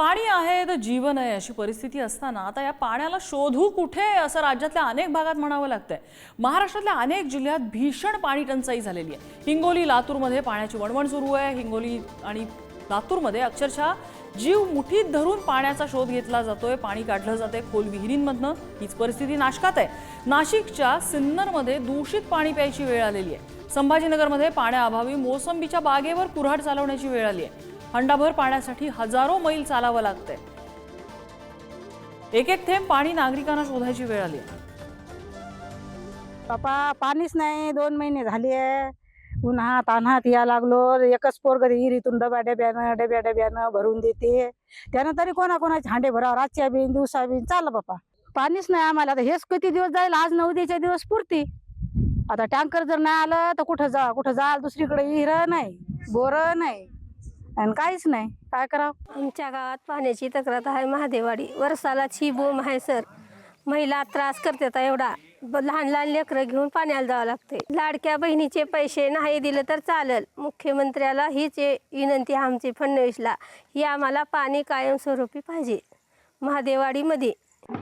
पाणी आहे तर जीवन आहे अशी परिस्थिती असताना आता या पाण्याला शोधू कुठे असं राज्यातल्या अनेक भागात म्हणावं लागतंय। महाराष्ट्रातल्या अनेक जिल्ह्यात भीषण पाणी टंचाई झालेली आहे। हिंगोली लातूरमध्ये पाण्याची वणवण सुरू आहे। हिंगोली आणि लातूरमध्ये अक्षरशः जीव मुठीत धरून पाण्याचा शोध घेतला जातोय। पाणी काढलं जाते खोल विहिरींमधनं। हीच परिस्थिती नाशकात आहे। नाशिकच्या सिन्नरमध्ये दूषित पाणी प्यायची वेळ आलेली आहे। संभाजीनगरमध्ये पाण्याअभावी मोसंबीच्या बागेवर कुऱ्हाड चालवण्याची वेळ आली आहे। हंडाभर पाण्यासाठी हजारो मैल चालावं लागतंय। एक एक थेंब पाणी नागरिकांना शोधायची वेळ आली आहे। बापा पाणीच नाही, 2 महिने झाले। उन्हात तान्हात या लागलो। एकच पोरग विहिरीतून डब्यानं भरून देते। त्यानं तरी कोणाकोणाचे हांडे भरावं, रातच्या बिन दिवसा बिन चाललं बापा। पाणीच नाही आम्हाला। आता हेच किती दिवस जाईल, आज 9 उद्याच्या दिवस पुरती। आता टँकर जर नाही आलं तर कुठं जा दुसरीकडे विहीर नाही, बोर नाही आणि काहीच नाही, काय करावं। आमच्या गावात पाण्याची तक्रार आहे। महादेवाडी वर्षाला बोंब आहे सर। महिला त्रास करतात एवढा। लहान लहान लेकरं घेऊन पाण्याला जावं लागते। लाडक्या बहिणीचे पैसे नाही दिले तर चालेल। मुख्यमंत्र्याला हीच विनंती आमची, फडणवीसला, ही आम्हाला पाणी कायमस्वरूपी पाहिजे महादेवाडीमध्ये।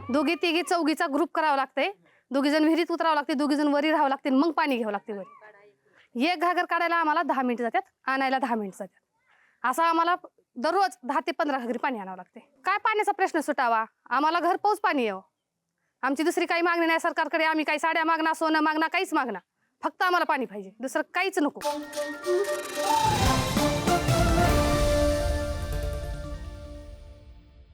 दोघी तिघी चौघीचा ग्रुप करावा लागते। दोघी जण विहिरीत उतरावं लागते, दोघी जण वरी राहावं लागते, मग पाणी घ्यावं लागते वरी। एक घागर काढायला आम्हाला 10 मिनिटं जातात, आणायला 10 मिनिटं जातात। असं आम्हाला दररोज 10 ते 15 घागरी पाणी आणावं लागते। काय पाण्याचा प्रश्न सुटावा, आम्हाला घरपोच पाणी यावं। आमची दुसरी काही मागणी नाही सरकारकडे। आम्ही काही साड्या मागणार, सोनं मागणार, काहीच मागणार, फक्त आम्हाला पाणी पाहिजे, दुसरं काहीच नको।